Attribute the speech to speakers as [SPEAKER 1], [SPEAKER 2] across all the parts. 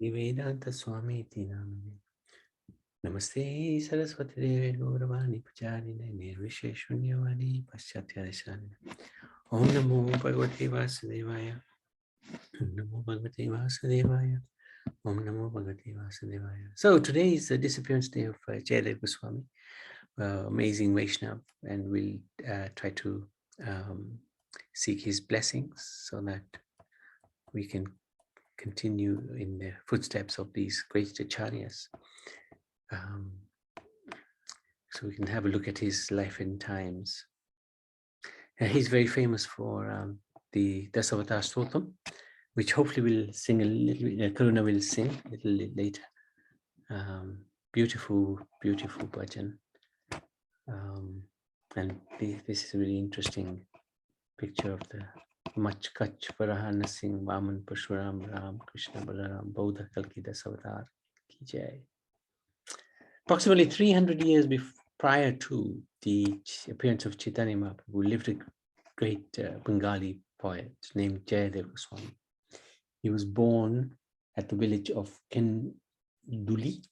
[SPEAKER 1] Vedanta Swami Tinamani. Namaste Saraswati Devi Gauravani Pacharine Nirvisheshunyavani Paschatyarisani. Om Namo Bhagavate Vasudevaya. Om Namo Bhagavate Vasudevaya. Om Namo Bhagavate Vasudevaya. So today is the disappearance day of Jaydev Goswami, amazing Vaishnav, and we'll try to seek his blessings so that we can continue in the footsteps of these great acharyas. So we can have a look at his life and times. He's very famous for the Dasavatam Stotam, which hopefully we'll sing a little bit, Karuna will sing a little later. Beautiful, beautiful bhajan. And this is a really interesting picture of the Mach Kach Varahana Singh Vaman Pashuram Ram Krishna Balaram Bodha Kalki Dasavatar Ki Jai. Approximately 300 years prior to the appearance of Chaitanya Mahaprabhu lived a great Bengali poet named Jayadev Goswami. He was born at the village of Kenduli,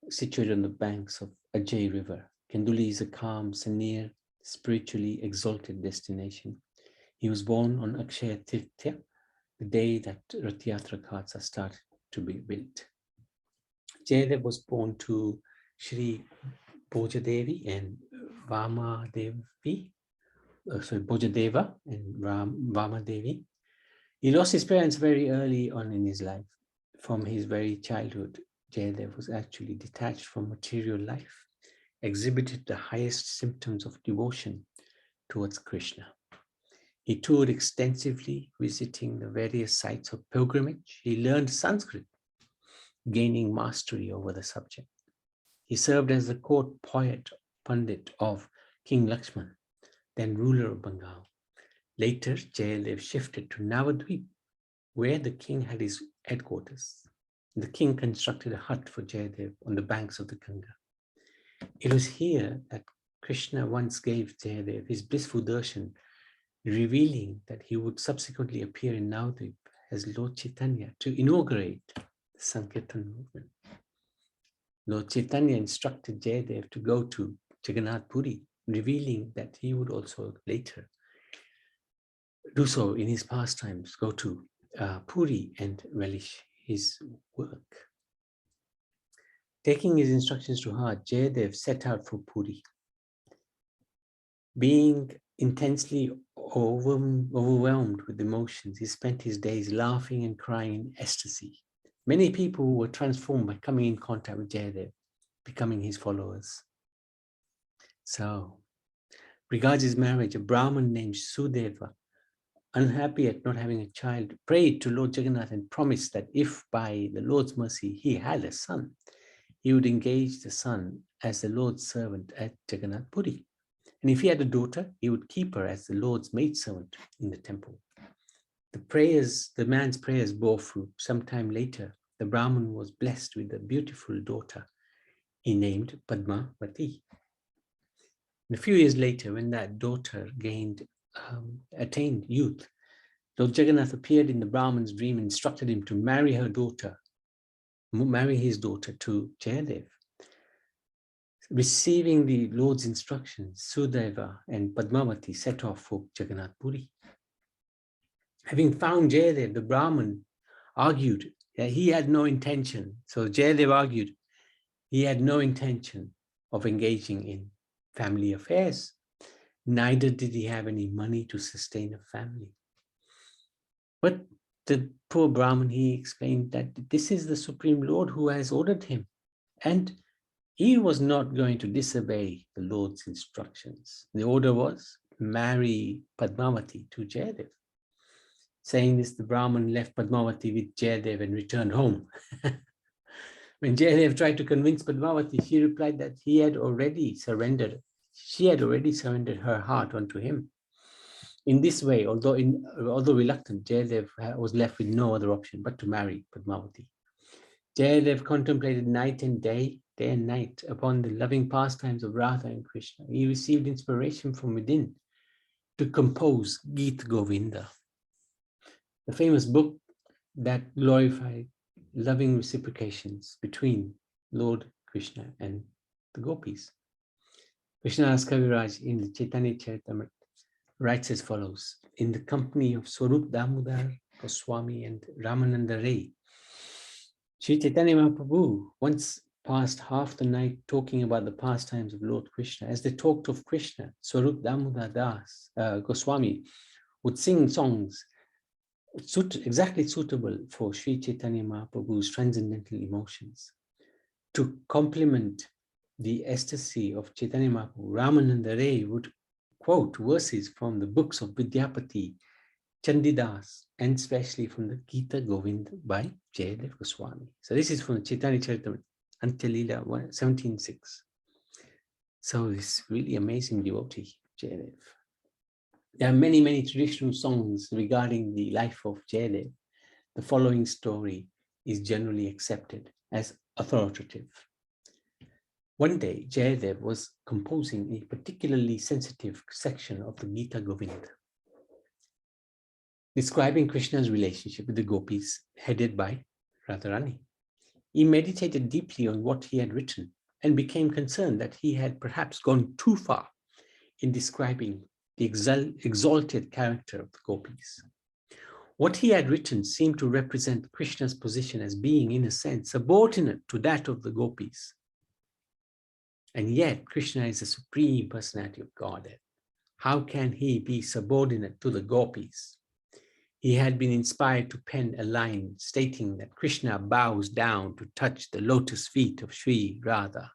[SPEAKER 1] situated on the banks of Ajay River. Kenduli is a calm, serene, spiritually exalted destination. He was born on Akshaya Tirtha, the day that Rath Yatra carts are started to be built. Jayadev was born to Shri Bojadevi and Bojadeva and Vamadevi. He lost his parents very early on in his life. From his very childhood, Jayadev was actually detached from material life, exhibited the highest symptoms of devotion towards Krishna. He toured extensively, visiting the various sites of pilgrimage. He learned Sanskrit, gaining mastery over the subject. He served as the court poet, Pandit of King Lakshman, then ruler of Bengal. Later, Jayadev shifted to Navadvip, where the king had his headquarters. The king constructed a hut for Jayadev on the banks of the Ganga. It was here that Krishna once gave Jayadev his blissful darshan, revealing that he would subsequently appear in Navadvip as Lord Chaitanya to inaugurate the Sankirtan movement. Lord Chaitanya instructed Jayadev to go to Jagannath Puri, revealing that he would also later do so in his pastimes, go to Puri and relish his work. Taking his instructions to heart, Jayadev set out for Puri. Being intensely overwhelmed with emotions, he spent his days laughing and crying in ecstasy. Many people were transformed by coming in contact with Jayadev, becoming his followers. So, regards his marriage, a Brahmin named Sudeva, unhappy at not having a child, prayed to Lord Jagannath and promised that if by the Lord's mercy he had a son, he would engage the son as the Lord's servant at Jagannath Puri. And if he had a daughter, he would keep her as the Lord's maidservant in the temple. The man's prayers bore fruit. Sometime later, the Brahmin was blessed with a beautiful daughter he named Padmavati. And a few years later, when that daughter attained youth, Lord Jagannath appeared in the Brahmin's dream and instructed him to marry his daughter to Jayadev. Receiving the Lord's instructions, Sudeva and Padmavati set off for Jagannath Puri. Having found Jayadev, the Brahmin argued that he had no intention. So Jayadev argued he had no intention of engaging in family affairs. Neither did he have any money to sustain a family. But the poor Brahmin, he explained that this is the Supreme Lord who has ordered him. And he was not going to disobey the Lord's instructions. The order was marry Padmavati to Jayadev. Saying this, the Brahmin left Padmavati with Jayadev and returned home. When Jayadev tried to convince Padmavati, she replied that she had already surrendered her heart unto him. In this way, although reluctant, Jayadev was left with no other option but to marry Padmavati. Jayadev contemplated night and day and night upon the loving pastimes of Radha and Krishna. He received inspiration from within to compose Geet Govinda. The famous book that glorified loving reciprocations between Lord Krishna and the gopis. Krishnadas Kaviraj in the Chaitanya Charitamrita writes as follows: in the company of Swarup Damodar Goswami and Ramananda Ray, Sri Chaitanya Mahaprabhu once passed half the night talking about the pastimes of Lord Krishna. As they talked of Krishna, Swarup Damodar Das Goswami would sing songs exactly suitable for Sri Chaitanya Mahaprabhu's transcendental emotions. To complement the ecstasy of Chaitanya Mahaprabhu, Ramananda Ray would quote verses from the books of Vidyapati, Chandidas, and especially from the Gita Govind by Jayadev Goswami. So this is from the Chaitanya Charitamrita, Antya-lila 17.6. So this really amazing devotee, Jayadev. There are many, many traditional songs regarding the life of Jayadev. The following story is generally accepted as authoritative. One day, Jayadev was composing a particularly sensitive section of the Gita Govind, describing Krishna's relationship with the gopis headed by Radharani. He meditated deeply on what he had written and became concerned that he had perhaps gone too far in describing the exalted character of the gopis. What he had written seemed to represent Krishna's position as being, in a sense, subordinate to that of the gopis. And yet, Krishna is the supreme personality of Godhead. How can he be subordinate to the gopis? He had been inspired to pen a line stating that Krishna bows down to touch the lotus feet of Sri Radha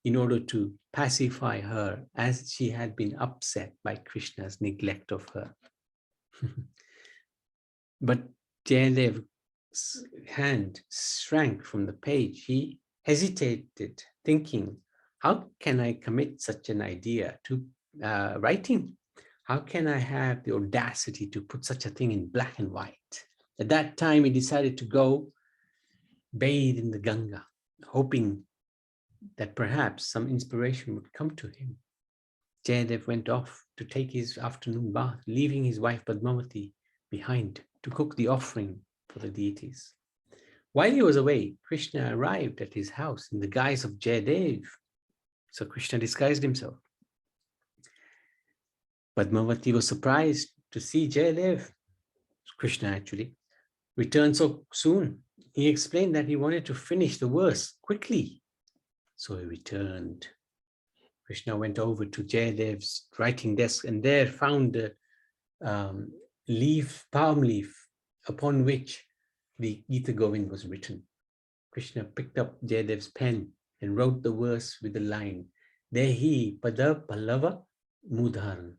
[SPEAKER 1] in order to pacify her, as she had been upset by Krishna's neglect of her. But Jayadev's hand shrank from the page. He hesitated, thinking, how can I commit such an idea to writing? How can I have the audacity to put such a thing in black and white? At that time, he decided to go bathe in the Ganga, hoping that perhaps some inspiration would come to him. Jayadev went off to take his afternoon bath, leaving his wife Padmavati behind to cook the offering for the deities. While he was away, Krishna arrived at his house in the guise of Jayadev. So Krishna disguised himself. Padmavati was surprised to see Jayadev, Krishna actually, return so soon. He explained that he wanted to finish the verse quickly. So he returned. Krishna went over to Jayadev's writing desk and there found a palm leaf upon which the Gita Govind was written. Krishna picked up Jayadev's pen and wrote the verse with the line, Dehi pada pallava mudharan,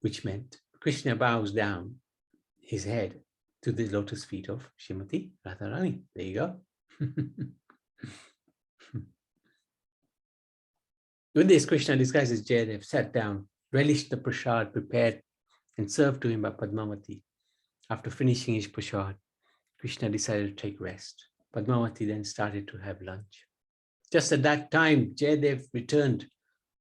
[SPEAKER 1] which meant Krishna bows down his head to the lotus feet of Srimati Radharani. There you go. With this, Krishna, disguised as Jayadev, sat down, relished the prasad prepared and served to him by Padmavati. After finishing his prasad, Krishna decided to take rest. Padmavati then started to have lunch. Just at that time, Jayadev returned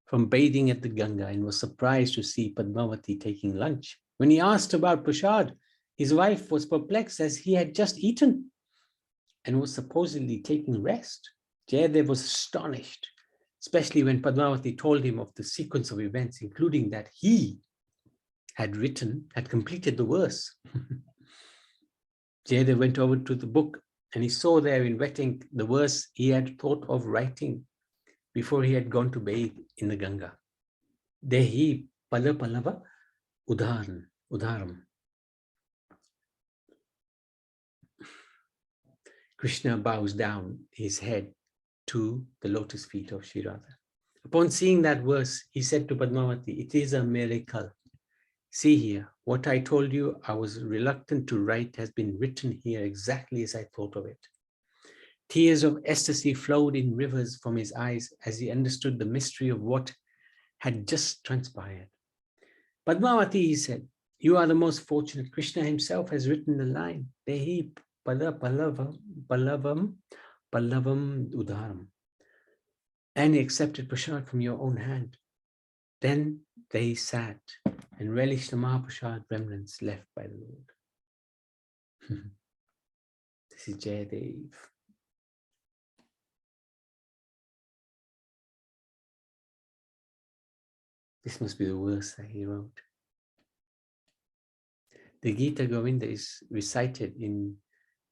[SPEAKER 1] from bathing at the Ganga and was surprised to see Padmavati taking lunch. When he asked about prasad, his wife was perplexed as he had just eaten and was supposedly taking rest. Jayadev was astonished, especially when Padmavati told him of the sequence of events, including that he had completed the verse. Jayadev went over to the book and he saw there in wet ink the verse he had thought of writing before he had gone to bathe in the Ganga. Dehi pada pallava udharam. Krishna bows down his head to the lotus feet of Sri Radha. Upon seeing that verse, he said to Padmavati, it is a miracle. See here, what I told you I was reluctant to write has been written here exactly as I thought of it. Tears of ecstasy flowed in rivers from his eyes as he understood the mystery of what had just transpired. Padmavati, he said, you are the most fortunate. Krishna himself has written the line, Dehi pada pallavam udharam. And he accepted prasad from your own hand. Then they sat and relished the Mahaprasad remnants left by the Lord. This is Jayadev. This must be the worst that he wrote. The Gita Govinda is recited in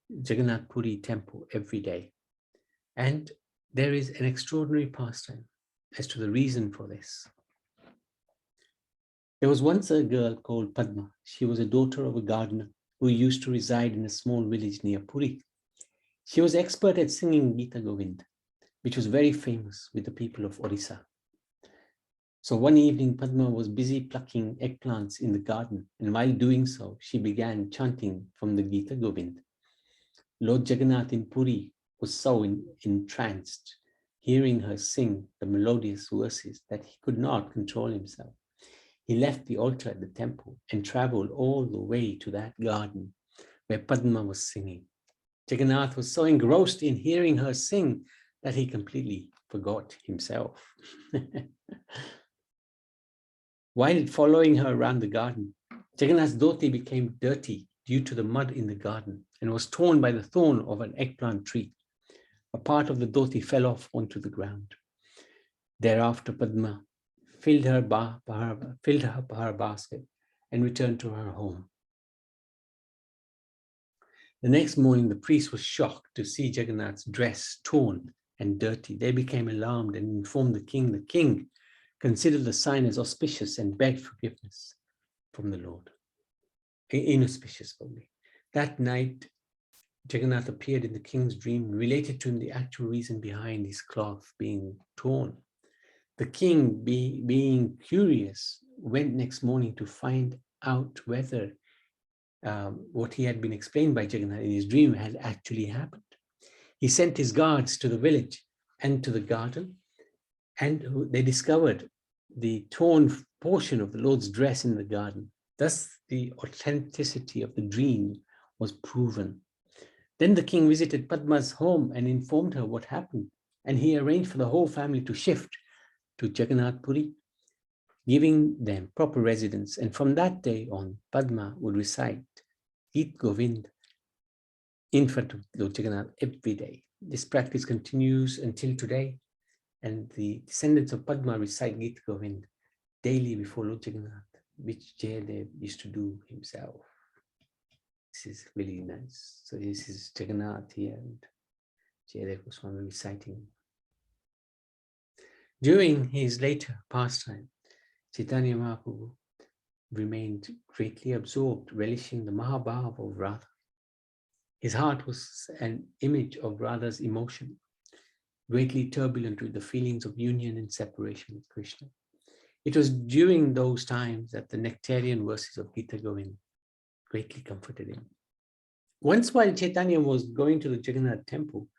[SPEAKER 1] Jagannath Puri temple every day. And there is an extraordinary pastime as to the reason for this. There was once a girl called Padma. She was a daughter of a gardener who used to reside in a small village near Puri. She was expert at singing Gita Govinda, which was very famous with the people of Orissa. So one evening, Padma was busy plucking eggplants in the garden, and while doing so, she began chanting from the Gita Govinda. Lord Jagannath in Puri was so entranced, hearing her sing the melodious verses, that he could not control himself. He left the altar at the temple and traveled all the way to that garden where Padma was singing. Jagannath was so engrossed in hearing her sing that he completely forgot himself. While following her around the garden, Jagannath's dhoti became dirty due to the mud in the garden and was torn by the thorn of an eggplant tree. A part of the dhoti fell off onto the ground. Thereafter, Padma filled her basket and returned to her home. The next morning, the priest was shocked to see Jagannath's dress torn and dirty. They became alarmed and informed the king. The king considered the sign as auspicious and begged forgiveness from the Lord. Inauspicious, probably. That night, Jagannath appeared in the king's dream and related to him the actual reason behind his cloth being torn. The king, being curious, went next morning to find out whether what he had been explained by Jagannath in his dream had actually happened. He sent his guards to the village and to the garden, and they discovered the torn portion of the Lord's dress in the garden. Thus, the authenticity of the dream was proven. Then the king visited Padma's home and informed her what happened, and he arranged for the whole family to shift to Jagannath Puri, giving them proper residence. And from that day on, Padma would recite Gita Govinda in front of Lord Jagannath every day. This practice continues until today, and the descendants of Padma recite Gita Govinda daily before Lord Jagannath, which Jayadev used to do himself. This is really nice. So this is Jagannath here and Jayadev Goswami reciting. During his later pastime, Chaitanya Mahaprabhu remained greatly absorbed, relishing the Mahabhav of Radha. His heart was an image of Radha's emotion, greatly turbulent with the feelings of union and separation with Krishna. It was during those times that the nectarian verses of Gita Govinda greatly comforted him. Once while Chaitanya was going to the Jagannath temple,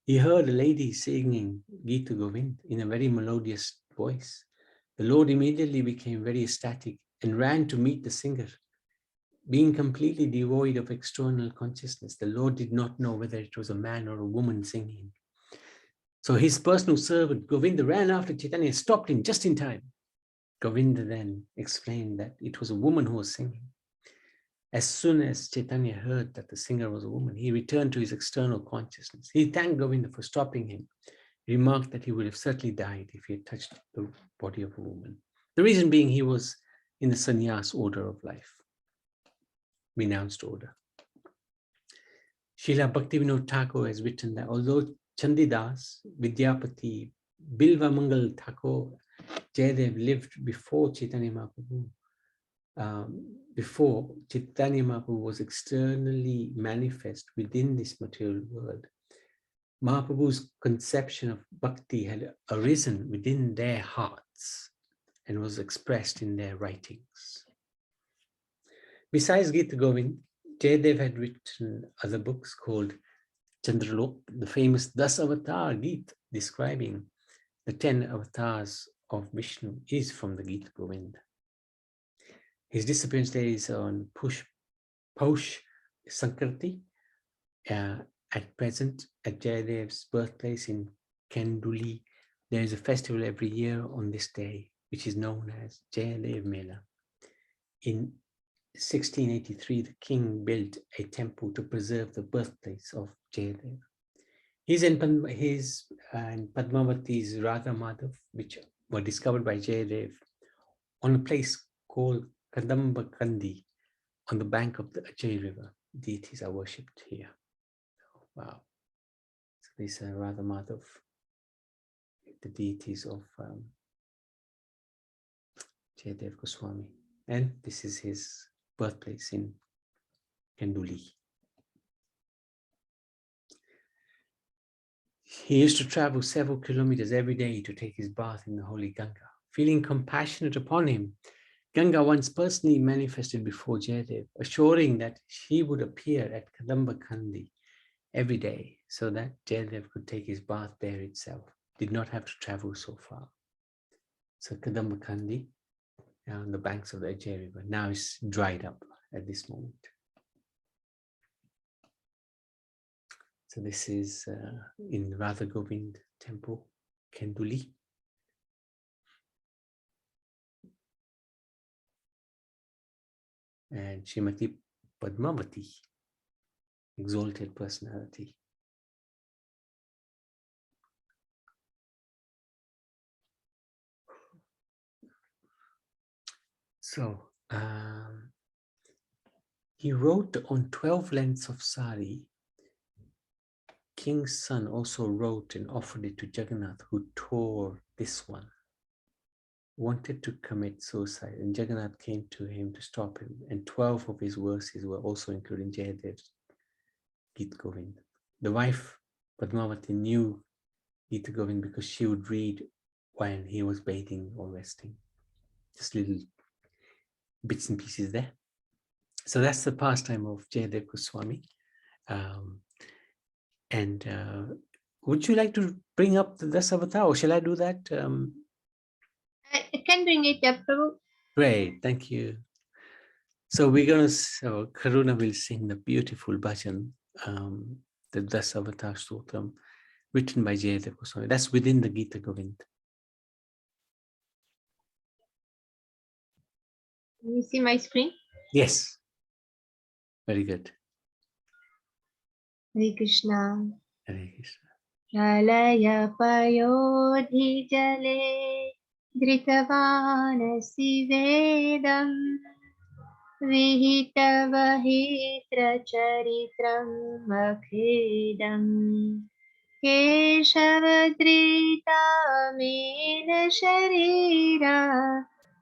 [SPEAKER 1] he heard a lady singing Gita Govinda in a very melodious voice. The Lord immediately became very ecstatic and ran to meet the singer. Being completely devoid of external consciousness, the Lord did not know whether it was a man or a woman singing. So his personal servant, Govinda, ran after Chaitanya and stopped him just in time. Govinda then explained that it was a woman who was singing. As soon as Chaitanya heard that the singer was a woman, he returned to his external consciousness. He thanked Govinda for stopping him. He remarked that he would have certainly died if he had touched the body of a woman. The reason being he was in the sannyas order of life, renounced order. Srila Bhaktivinoda Thakur has written that although Chandidas, Vidyapati, Bilva Mangal Thakur, Jayadev lived before Chaitanya Mahaprabhu, before Chaitanya Mahaprabhu was externally manifest within this material world, Mahaprabhu's conception of bhakti had arisen within their hearts and was expressed in their writings. Besides Gita Govind, Jayadev had written other books called Chandralok, the famous Dasavatam Gita describing the 10 avatars of Vishnu is from the Gita Govinda. His disappearance day is on Paush Sankranti, at present at Jayadev's birthplace in Kenduli. There is a festival every year on this day, which is known as Jayadev Mela. In 1683, the king built a temple to preserve the birthplace of Jayadev. He's in Padmavati's Radha Madhav, which were discovered by Jayadev on a place called Kadambakandi on the bank of the Ajay River. Deities are worshipped here. Wow. So these are Radha Madhav, the deities of Jayadev Goswami. And this is his birthplace in Kenduli. He used to travel several kilometers every day to take his bath in the holy Ganga. Feeling compassionate upon him, Ganga once personally manifested before Jayadev, assuring that she would appear at Kadambakandi every day so that Jayadev could take his bath there itself, did not have to travel so far. So Kadambakandi, on the banks of the Ajay River, now is dried up at this moment. So this is in Radha Govind Temple, Kenduli. And Srimati Padmavati, exalted personality. So he wrote on 12 lengths of sari. King's son also wrote and offered it to Jagannath, who tore this one, wanted to commit suicide, and Jagannath came to him to stop him, and 12 of his verses were also included in Jayadev's Gita Govind. The wife, Padmavati, knew Gita Govind because she would read when he was bathing or resting. Just little bits and pieces there. So that's the pastime of Jayadev Goswami. Would you like to bring up the Dasavatam, or shall I do that?
[SPEAKER 2] I can bring it up, Prabhu.
[SPEAKER 1] Great, thank you. So we're going to, Karuna will sing the beautiful bhajan, the Dasavatam Stotram, written by Jayadev Goswami. That's within the Gita Govind.
[SPEAKER 2] Can you see my screen?
[SPEAKER 1] Yes. Very good.
[SPEAKER 2] Hare Krishna.
[SPEAKER 1] Hare Krishna.
[SPEAKER 2] Pralaya payodhi jale dhritavaanasi vedam vihitavahitra charitram akhedam keshavadrita mena sharira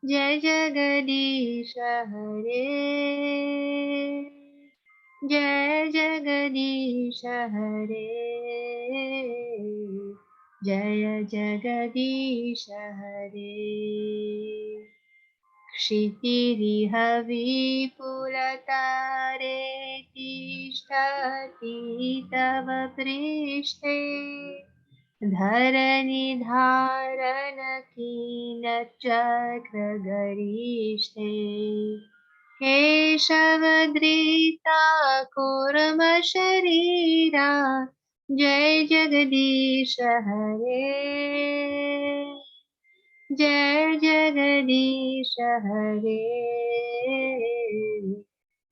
[SPEAKER 2] jai jagadisha hare जय जगदीश हरे जय जगदीश हरे क्षितिरिह विपुलतारे तिष्ठति तव पृष्ठे धरणी धारण कीन चक्र गरिष्ठे केशवद्रिता कूर्म शरीरा जय जगदीश हरे जय जगदीश हरे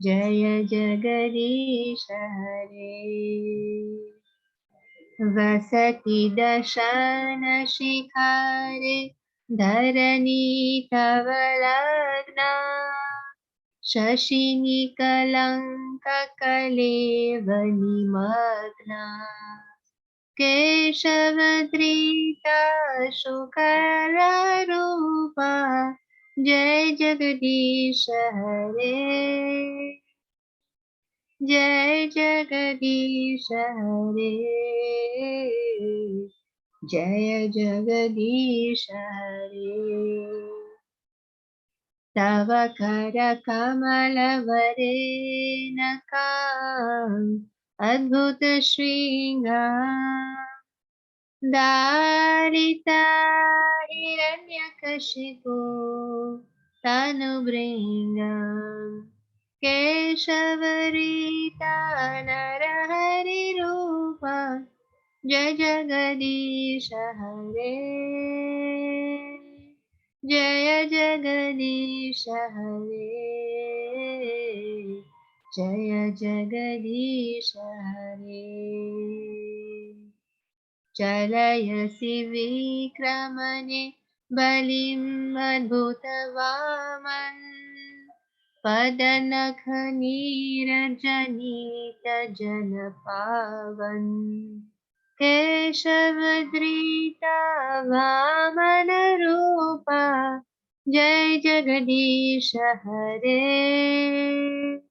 [SPEAKER 2] जय जगदीश हरे वसति दशन शिखरे धरणी तव लग्ना शशिनिकलङ्ककलेवनिमग्ना केशवद्रिता शुकररूपा जय जगदीश हरे जय जगदीश हरे जय जगदीश हरे तव कर कमल वरेणकाम् अद्भुत श्रृंगार दारिता हिरण्यकशिपो तनुभृङ्गाम् केशवरीता नरहरिरूपा जय जगदीश हरे जय जगदीश हरे Jaya Jagadish Hare. Chalayasi Vikramane Balim Adbhutavaman Padanakhanirajanita Janapavan Keshavadrita Vamanarupa Jai Jagadish Hare.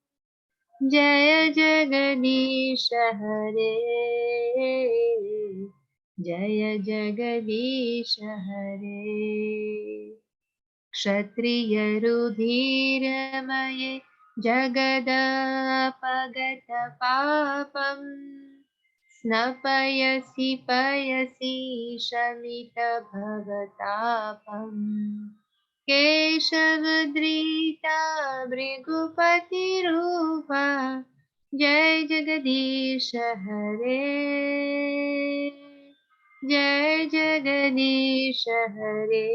[SPEAKER 2] Jaya Jagadish Hare. Jaya Jagadish Hare. Kshatriya Rudhiramaye Jagadapagata Papam Snapayasi Payasi Shamita Bhagatapam Keshavadrita Bhrigupati Rupa Jai Jagadish Hare. Jai Jagadish Hare.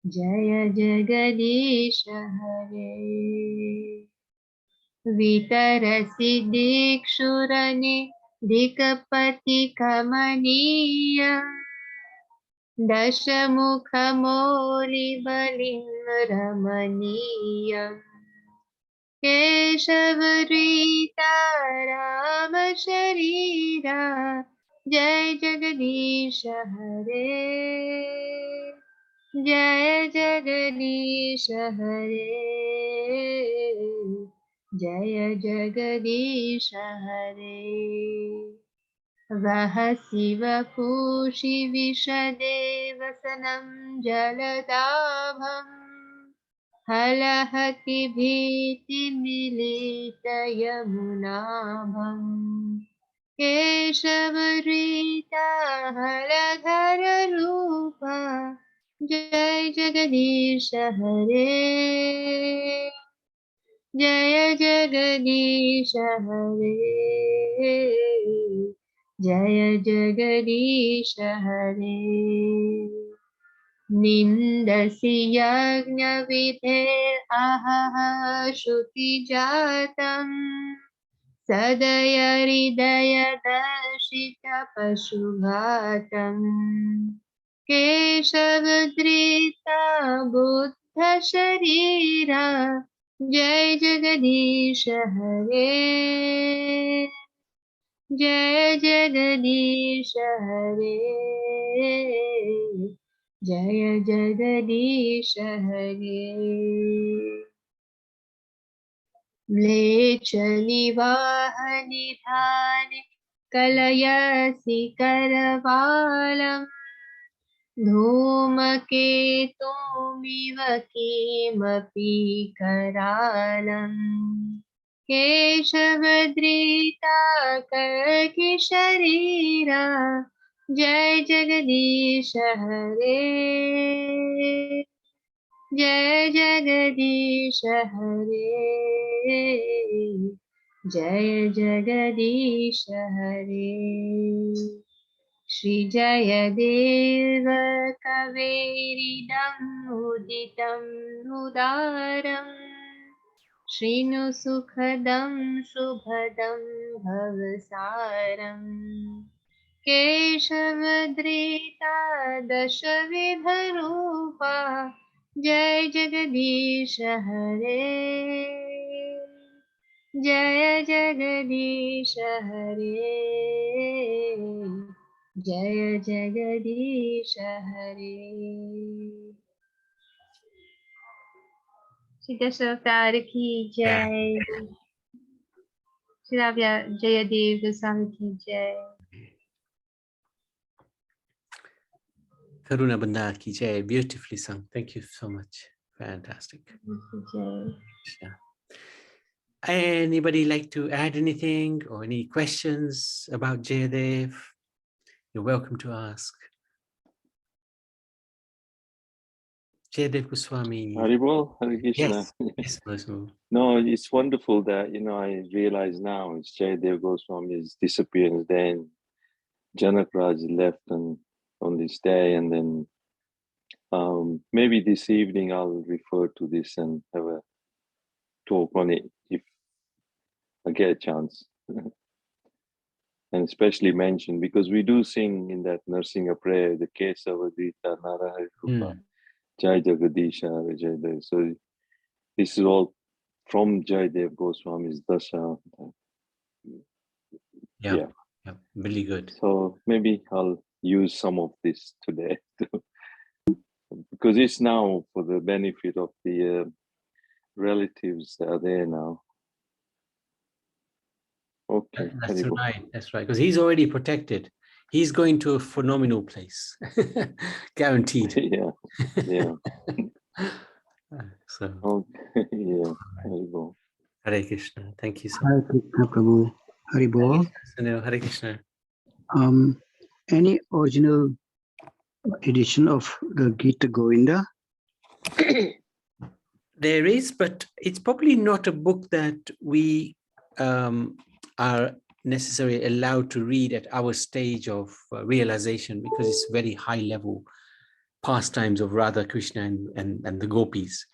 [SPEAKER 2] Jaya Jagadish Hare. Vitarasi Dikshurane Dikapati Kamaniya Dashamukhamoli Balim Ramaniyam Keshavarita Rama Sharira Jai Jagadish Hare. Jai Jagadish Hare. Jai Jagadish Hare. Vahasiva Pushi Vishadevasanam Jaladabham Halahati Bhiti Milita Yamunabham Keshavarita Haladhara Rupa Jai Jagadish Hare. Jaya Jagadish Hare. Jaya Jagadish Hare. Nindasi Yajna Vidhe Ahaha Shuti Jatam Sadaya Hridaya Darshita Pashubhatam Keshavadrita Buddha Sharira Jai Jagadish Hare. Jai Jagadish Hare. Jaya Jagadish Hare. Mlecha Nivahani Dhani Kalayasi Karavalam Dhumaketumiva Kimapi Karalam Keshavadrita Karki Sharira Jai Jagadish Hare. Jai Jagadish Hare. Jai Jagadish Hare. Shri Jayadev Kaveridam Uditam Udaram Shrinu Sukhadam Shubhadam Bhavasaram Keshavadrita Dashavidharupa Jai Jagadish Hare. Jaya Jagadish Hare. Jaya Jagadish Hare. Shri Dasavatar ki
[SPEAKER 1] Yeah.
[SPEAKER 2] Jai. Srila Jayadev Goswami ki Jai.
[SPEAKER 1] Karuna Bandha ki jai. Beautifully sung. Thank you so much. Fantastic.
[SPEAKER 2] Jai.
[SPEAKER 1] Yeah. Anybody like to add anything or any questions about Jayadev? You're welcome to ask. Jayadev Goswami.
[SPEAKER 3] Haribol, Hare Krishna.
[SPEAKER 1] Yes, Masu.
[SPEAKER 3] No, it's wonderful that, I realize now it's Jaydev Goswami's disappearance. Then Janak Raj left on this day, and then maybe this evening I'll refer to this and have a talk on it if I get a chance. And especially mention, because we do sing in that Narsinga prayer, the Kesava Dita Narahari Rupa, Jai Jagadisha Jayadev. So this is all from Jaydev Goswami's Dasavatam.
[SPEAKER 1] Yeah, really good.
[SPEAKER 3] So maybe I'll use some of this today because it's now for the benefit of the relatives that are there now. Okay,
[SPEAKER 1] That's right. That's right. Because he's already protected. He's going to a phenomenal place, guaranteed.
[SPEAKER 3] Yeah.
[SPEAKER 1] So,
[SPEAKER 3] Okay, yeah. There you go.
[SPEAKER 1] Hare Krishna. Thank you so
[SPEAKER 4] Hare
[SPEAKER 1] much.
[SPEAKER 4] Krishna Prabhu. Hari Bol.
[SPEAKER 1] Hare Krishna.
[SPEAKER 4] Any original edition of the Gita Govinda?
[SPEAKER 1] There is, but it's probably not a book that we are necessarily allowed to read at our stage of realization, because it's very high level pastimes of Radha, Krishna and the gopis.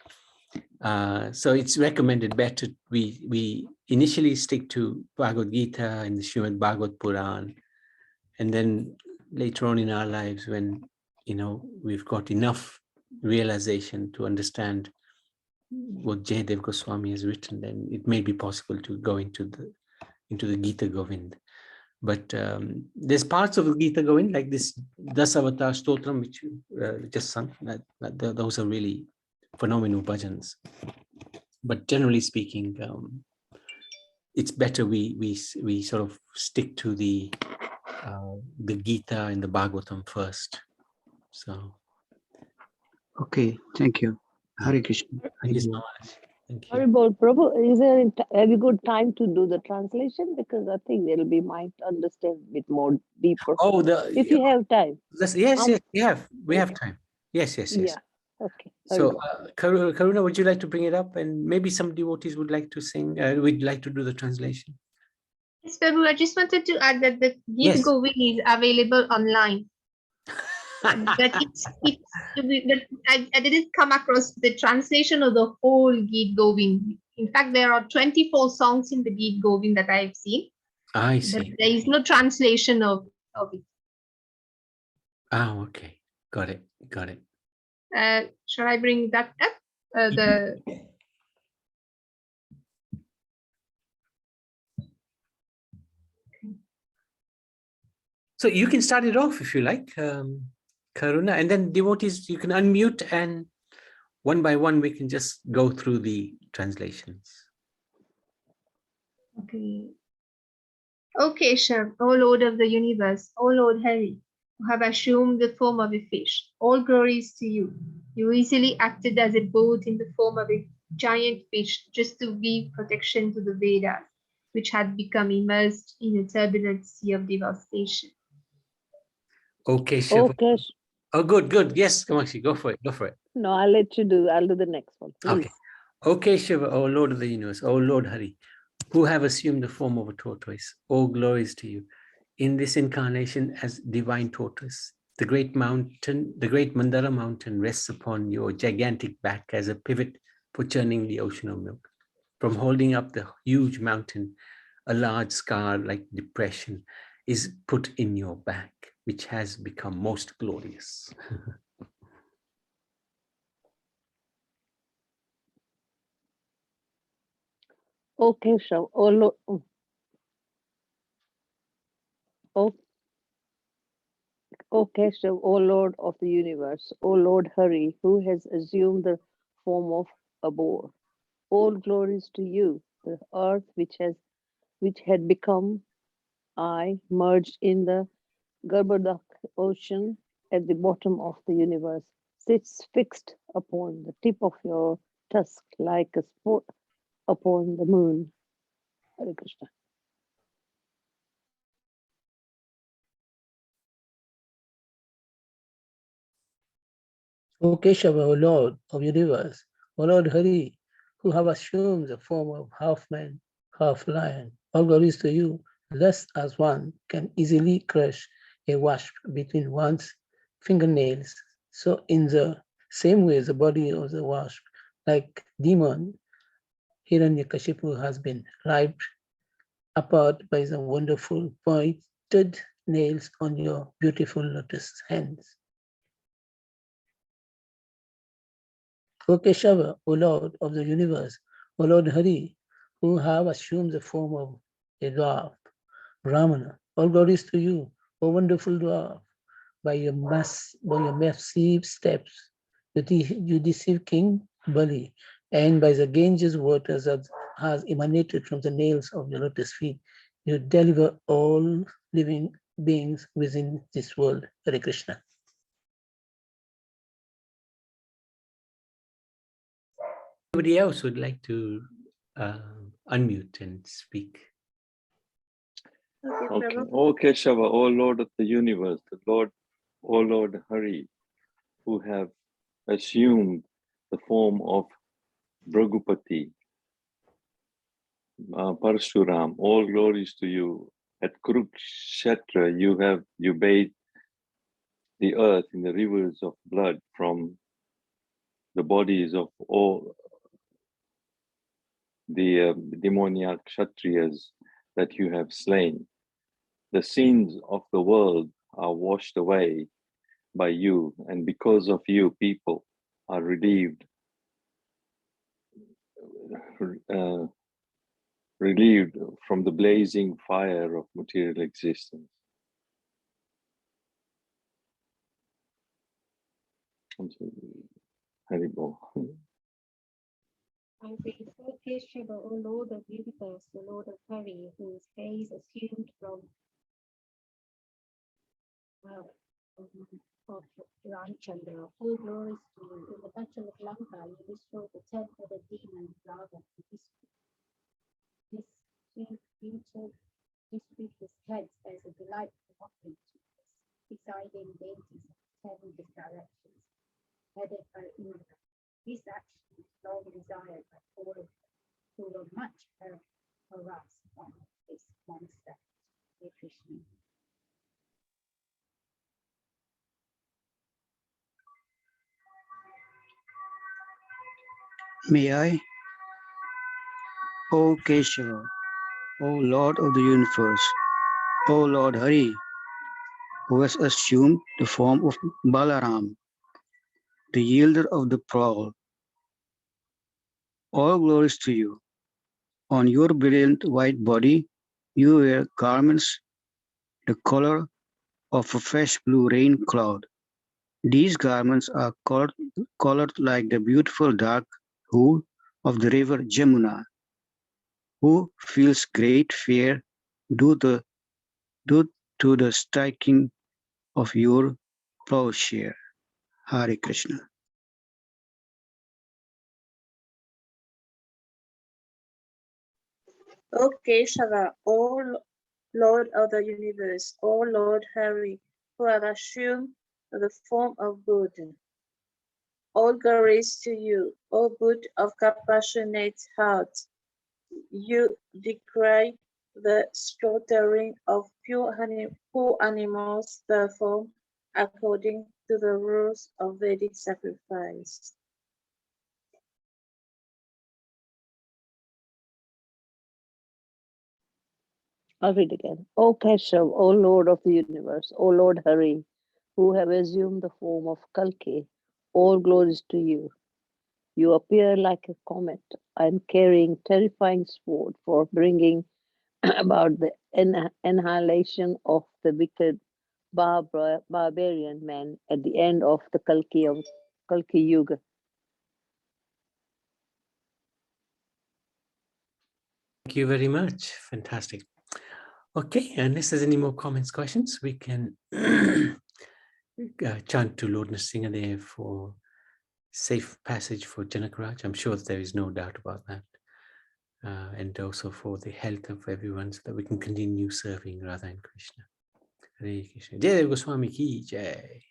[SPEAKER 1] So it's recommended better we initially stick to Bhagavad Gita and the Srimad Bhagavad Puran, and then later on in our lives, when we've got enough realization to understand what Jayadev Goswami has written, then it may be possible to go into the Gita Govind. But there's parts of the Gita Govind, like this Dasavatam Stotram, which you just sung. Those are really phenomenal bhajans. But generally speaking, it's better we sort of stick to the Gita and the Bhagavatam first. So.
[SPEAKER 4] Okay, thank you. Hare Krishna.
[SPEAKER 1] Thank you so much. Thank you.
[SPEAKER 5] Horrible. Prabhu, have you good time to do the translation? Because I think they'll be might understand a bit more deeper.
[SPEAKER 1] Oh,
[SPEAKER 5] if you have time.
[SPEAKER 1] Yes, we have time. Yes.
[SPEAKER 5] Yeah. Okay.
[SPEAKER 1] So, Karuna, would you like to bring it up? And maybe some devotees would like to sing, would like to do the translation.
[SPEAKER 2] Yes, Prabhu, I just wanted to add that the Gita Govind is available online. But I didn't come across the translation of the whole Gita Govind. In fact, there are 24 songs in the Gita Govind that I've seen.
[SPEAKER 1] I see.
[SPEAKER 2] But there is no translation of it.
[SPEAKER 1] Oh, okay. Got it.
[SPEAKER 2] Shall I bring that up?
[SPEAKER 1] So you can start it off if you like, Karuna, and then devotees, you can unmute, and one by one we can just go through the translations.
[SPEAKER 2] Okay, sure. O Lord of the universe, O Lord Hari, who have assumed the form of a fish, all glories to you. You easily acted as a boat in the form of a giant fish just to give protection to the Vedas, which had become immersed in a turbulent sea of devastation.
[SPEAKER 1] Okay, Shiva.
[SPEAKER 5] Okay.
[SPEAKER 1] Oh, good. Yes, Kamakshi, go for it.
[SPEAKER 5] No, I'll let you do. I'll do the next one. Please.
[SPEAKER 1] Okay, Shiva, O Lord of the universe, O Lord Hari, who have assumed the form of a tortoise, all glories to you. In this incarnation as divine tortoise, the great Mandara mountain rests upon your gigantic back as a pivot for churning the ocean of milk. From holding up the huge mountain, a large scar like depression is put in your back, which has become most glorious.
[SPEAKER 5] Okay, so O Lord, okay, so O Lord of the universe, O Lord Hari, who has assumed the form of a boar, all glories to you. The earth which had become merged in the Garbhodak ocean at the bottom of the universe, sits fixed upon the tip of your tusk like a spot upon the moon. Hare Krishna.
[SPEAKER 6] O Keshava, O Lord of the universe, O Lord Hari, who have assumed the form of half man, half lion, all glories to you, thus as one can easily crush a wasp between one's fingernails, so in the same way the body of the wasp, like demon, Hiranyakashipu has been ripped apart by the wonderful pointed nails on your beautiful lotus hands. O Keshava, O Lord of the universe, O Lord Hari, who have assumed the form of a dwarf, Brahmana, all glories to you, O wonderful dwarf. By your massive steps, you deceive King Bali, and by the Ganges waters that has emanated from the nails of your lotus feet, you deliver all living beings within this world. Hare Krishna.
[SPEAKER 1] Anybody else would like to unmute and speak?
[SPEAKER 3] Okay. O Keshava, O Lord of the universe, the Lord, O Lord Hari, who have assumed the form of Bhragupati, Parshuram, all glories to you. At Kurukshetra, you bathed the earth in the rivers of blood from the bodies of all the demoniac Kshatriyas that you have slain. The sins of the world are washed away by you, and because of you, people are relieved from the blazing fire of material existence. Haribol.
[SPEAKER 7] I say, O Keshava, O Lord of universe, the Lord of Hari, whose gaze assumed from of Ramchandra, all glories to you. In the battle of Lanka, you destroyed the ten-headed demon Ravan. This distributed heads as a delightful offering to us, deciding deities of 10 directions, headed by Indra. This action was long desired by all of them, who were much harassed by this monster. Hare Krishna.
[SPEAKER 4] May I? O Keshava, O Lord of the universe, O Lord Hari, who has assumed the form of Balaram, the yielder of the pearl, all glories to you. On your brilliant white body, you wear garments the color of a fresh blue rain cloud. These garments are colored like the beautiful dark hue of the river Jamuna, who feels great fear due to the striking of your plowshare. Hare Krishna.
[SPEAKER 8] O Keshava, O Lord of the universe, O Lord Hari, who have assumed the form of Buddha. All glories to you, O Buddha of compassionate heart. You decry the slaughtering of poor animals, therefore, according to the rules of Vedic sacrifice.
[SPEAKER 5] I'll read again. O Keshav, O Lord of the universe, O Lord Hari, who have assumed the form of Kalki, all glories to you. You appear like a comet and carrying terrifying sword for bringing about the annihilation of the wicked barbarian man at the end of the Kalki Yuga.
[SPEAKER 1] Thank you very much. Fantastic. Okay, unless there's any more comments, questions, we can chant to Lord Nrsimhadev for safe passage for Janakaraj. I'm sure that there is no doubt about that. And also for the health of everyone so that we can continue serving Radha and Krishna. Hare Krishna. Jaydev Goswami ki jai.